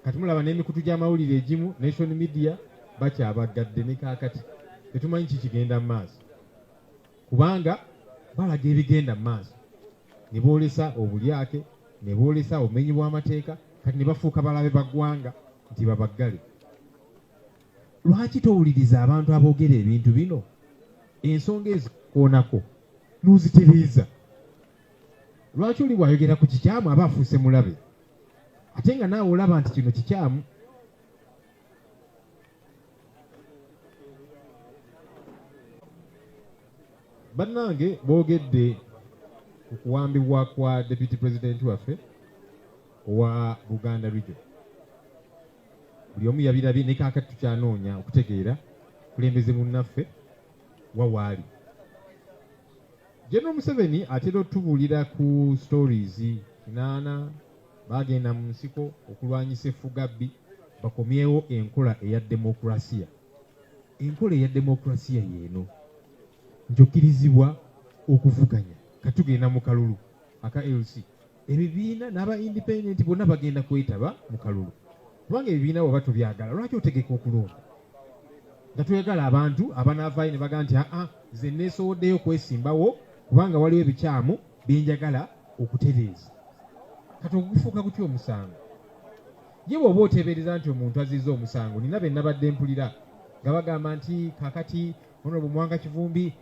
Kati mulaba n'emikutu gy'amawulire egimu nation media bakyabagadde ne kaakati tetumanyi kikigenda mu maaso kubanga balaga ebigenda mu maaso ne boolesa obulyake ne boolesa obumenyi bw'amateeka kati ne bafuuka balabe baggwanga nti babaggale. Lwaki towuliriza abantu aboogera ebintu bino? Ensonga ezo koonako n'ozitereeza. Lwaki oli bw'ayogera ku kikyamu aba afuuse mulabe ate nga naawe olaba nti kino kikyamu? Bannange boogedde ku kuwambibwa kwa Deputy President waffe owa Buganda Region. Buli omu yabirabye ne kaakati tukyanoonya okutegeera kulembeze munnaffe wawaali. General Museveni atera otubuulira ku stories 8 bagenda mu nsiko okulwanyisa effugabbi bakomyewo enkola eya demokrasiya. Enkola eya demokrasiya yeeno njokkirizibwa okuvuganya katugenda mu kalulu aka LC ebibiina n'aba independent bonna bagenda kwetaba mu kalulu kubanga ebibiina bwe batubyagala lwaki otegeka okulonda nga tuyagala abantu abanaavaayo ne baga nti nze neesowoddeyo okwesimbawo kubanga waliwo ebikyamu byenjagala okutereeza. Kati okufuuka kutya omusango? Ye bw'oba oteebereza nti omuntu azizza omusango, nina be nabadde mpulira nga bagamba nti kaakati Honorable Mwanga Kivumbi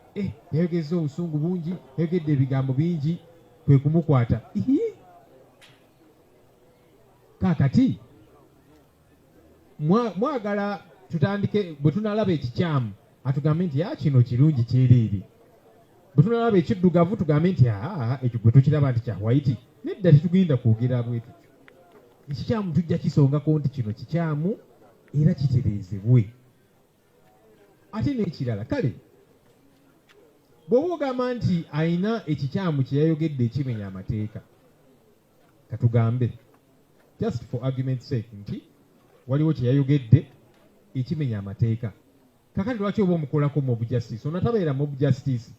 yayogezza obusungu bungi, yayogedde ebigambo bingi, kwe kumukwata. Kaakati mwagala tutandike bwe tunalaba ekikyamu atugambe nti kino kirungi kyereere, bwe tunalaba ekiddugavu tugambe nti ekyo gwe tukiraba nti kya white. Nedda tetugenda kwogera bwe tutyo. Ekikyamu tujja kisongako nti kino kikyamu era kitereezebwe. Ate n'ekirala kale bw'oba ogamba nti ayina ekikyamu kye yayogedde ekimenya amateeka, katugambe just for argument's sake nti waliwo kye yayogedde ekimenya amateeka, kakati lwaki oba omukolako mob justice? Onatabeera mob justice.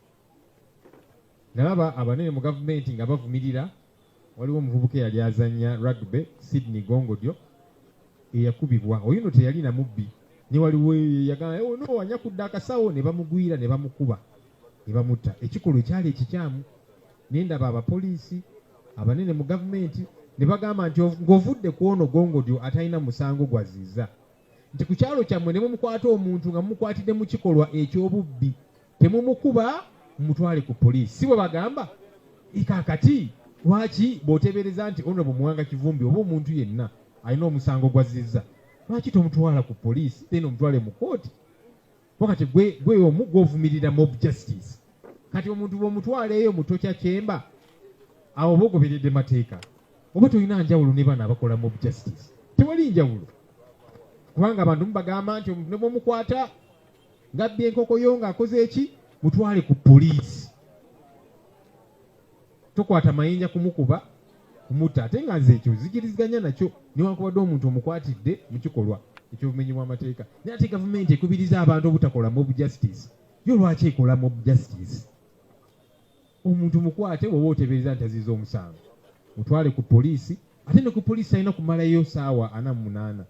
Nalaba abanene mu gavumenti nga bavumirira. Waliwo omuvubuka eyali azannya rugby Sydney Gongodyo eyakubibwa, oyino teyalina mubbi, ne waliwo yagamba wanyakudde akasawo, ne bamugwira ne bamukuba ne bamutta. Ekikolwa ekyali ekikyamu. Nendaba abapoliisi abanene mu gavumenti ne bagamba nti ng'ovudde ku ono Gongodyo atalina musango gwaziza, nti ku kyalo kyammwe ne mumukwata omuntu nga mumukwatidde mu kikolwa eky'obubbi temumukuba mumutwale ku poliisi. Si bwe bagamba? Kaakati lwaki bw'oteebereza nti Honorable Mwanga Kivumbi oba omuntu yenna alina omusango gwazizza, lwaki tomutwala ku poliisi then omutwale mu kooti? Wakati gwe omu gw'ovumirira mob justice. Kati omuntu bw'omutwaleeyo mu Tokya Chamber awo oba ogoberedde mateeka, oba tolina njawulo ne bano abakola mob justice? Tewali njawulo kubanga abantu mubagamba nti omuntu ne bw'omukwata ng'abbye enkoko yo ng'akoze eki, mutwale ku poliisi. Tokwata mayinja kumukuba kumutta ate nga nze ekyo zikiriziganya nakyo newankubadde omuntu omukwatidde mu kikolwa ekyobumenyi bw'amateeka. Naye ate gavumenti ekubiriza abantu obutakola mob justice. Yo lwaki ekola mob justice? Omuntu mukwate bw'oba oteebereza nti azizza omusango, mutwale ku poliisi. Ate ne ku poliisi alina kumalayo saawa 48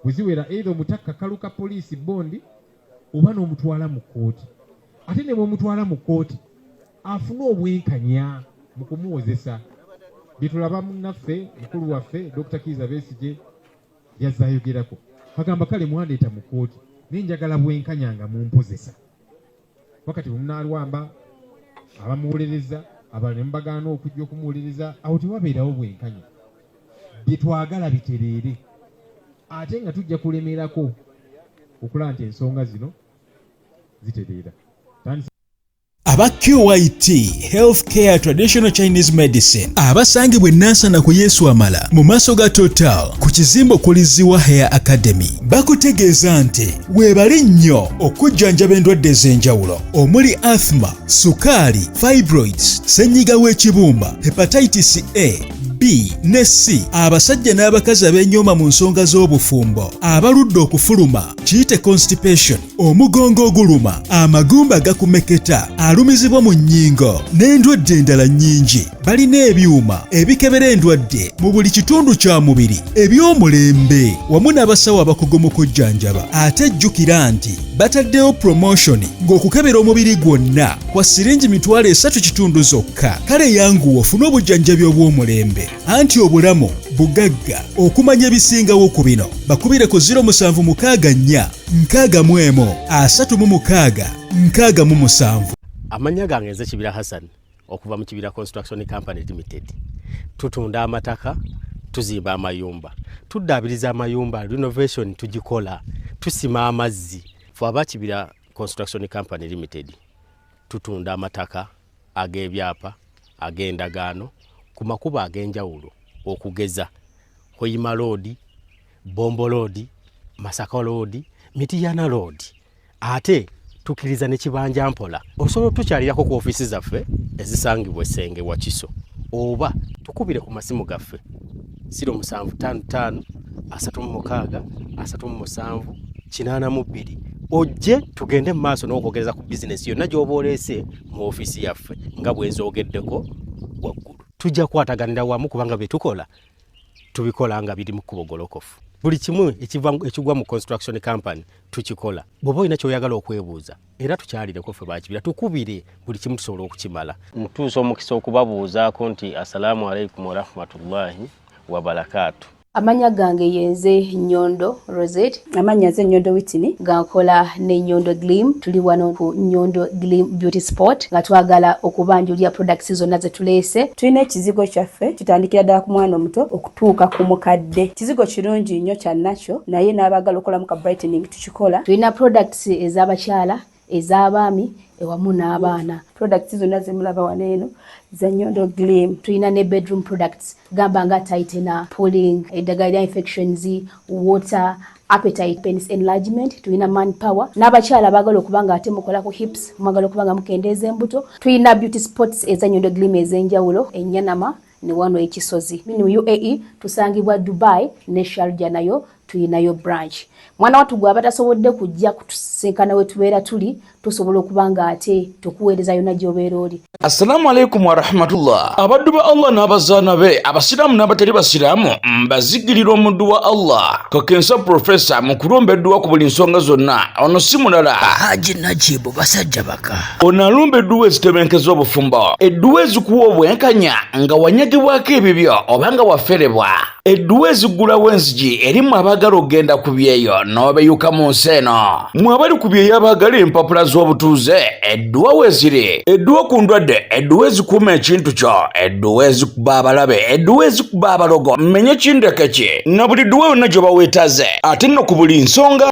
bwe ziwera, either omutaka kakalu ka poliisi bondi oba n'omutwala mu kkooti. Ate ne bw'omutwala mu kkooti afuna obwenkanya mu kumuwozesa. Bye tulaba munnaffe mukulu waffe Dr. Kizza Besigye yazze ayogerako, agamba kale mwandeeta mu kkooti naye njagala bwenkanya nga mumpozesa. Wakati bwe munaalwamba abamuwolereza abalala ne mubagaana okujja okumuwolereza, awo tewabeerawo bwenkanya. Bye twagala bitereere ate nga tujja kulemerako okulaba nti ensonga zino zitereera. aba QYT Healthcare Traditional Chinese Medicine abasangibwa Nansana ku Yesu Amala mu maaso ga Total ku kizimbe okuliziwa Hair Academy bakutegeeza nti weebali nnyo okujjanjaba endwadde ez'enjawulo omuli asthma, sukaali, fibroids, ssenyiga w'ekibumba, hepatitis A, B ne C, abasajja n'abakazi abenyooma mu nsonga z'obufumbo, abaludde okufuluma, kiyite constipation, omugongo oguluma, amagumba agakumeketa, alumizibwa mu nnyingo n'endwadde endala nnyingi. Balina ebyuma ebikebera endwadde mu buli kitundu kya mubiri eby'omulembe wamu n'abasawo abakugu mu kujjanjaba. Ate jjukira nti bataddewo promotion ng'okukebera omubiri gwonna kwa siringi mitwalo 3 kitundu zokka. Kale yanguwa ofune obujjanjabi obw'omulembe. Anti obulamu bugagga okumanya ebisingawo ku bino bakubire ku 076 616 667. Amanya gange nze Kibira Hassan okuva mu Kibira Construction Company Limited. Tutunda amataka, tuzimba amayumba, tuddaabiriza amayumba, renovation tugikola, tusima amazzi. Fwe aba Kibira Construction Company Limited tutunda amataka ag'ebyapa, ag'endagaano ku makubo ag'enjawulo okugeza Hoima Road, Bombo Road, Masaka Road, Mitiyana Road. Ate tukiriza ne Kibanja Mpola. Osobola tukyalirako ku ofisi zaffe ezisangibwa Ssenge wa Kiso oba tukubire ku masimu gaffe 0755 36 37 82 ojje tugende mu maaso n'okwogereza ku bizinesi yonna gy'oba oleese mu ofisi yaffe nga bwe nzoogeddeko waggulu. Tujja kwataganira wamu kubanga bye tukola tubikola nga biri mu kkubo golokofu. Buli kimu ekigwa mu construction company tukikola. Bw'oba olina ky'oyagala okwebuuza era tukyalireko ffe ba Kibira tukubire buli kimu tusobola okukimala. Ntuusa omukisa okubabuuzaako nti assalamu alaikum wa rahmatullahi wa barakatuh. Amanya gange yenze Nyondo Rosette, amanya ze Nyondo Witini, gankola ne Nyondo Gleam, tuli wano ku Nyondo Gleam Beauty Sport, nga twagala okubanjulira products zonna ze tuleese. Tulina ekizigo kyaffe, tutandikira ddala ku mwana omuto okutuuka ku mukadde. Kizigo kirungi nnyo kya nacho, naye n'abagala okola mu ka brightening tukikola. Tulina products ez'abakyala, ez'abaami, ewamu n'abaana. Products zonna ze mulaba waneeno za Nyondo Gleam. Tulina ne bedroom products gamba nga tightener, pulling, eddagala infections, water, appetite, penis enlargement. Tulina manpower n'abakyala abagala okubanga ate mukola ku hips, mwagala okubanga mukendeeza embuto. Tulina beauty spots eza Nyondo Gleam ez'enjawulo, Enyanama ne wano ekisozi. Mu UAE tusangibwa Dubai ne Sharjah nayo tulinayo branch. Mwana watu gwa batasobodde kujja kutusinkana we tubeera tuli tusobola okubanga ate tukuweereza yonna gy'obeera oli. Assalamu alaikum wa rahmatullah. Abaddu ba Allah n'abazaana be abasiraamu n'abatali basiraamu mbazigirira omuddu wa Allah Kakensa Professor mu kulombeddwa ku buli nsonga zonna. Ono si mulala Haji Najibu basajja baka. Ono alombeddwa ezitebenkeza obufumbo, edduwa ezikuwa obwenkanya nga wanyagibwako ebibyo obanga waferebwa, edduwa ezigulawo enzigi erimu abagala ogenda ku byeyo n'obeyuka mu nsi eno. Mwe abali ku byeyo abagala empapula z'obutuuze edduwa weziri, edduwa ku ndwadde, edduwa ezikuuma ekintu kyo, edduwa ezikuba abalabe, edduwa ezikuba abalogo, mmenye kindeke ki na buli dduwa yonna gye baweetaze. Ate nno ku buli nsonga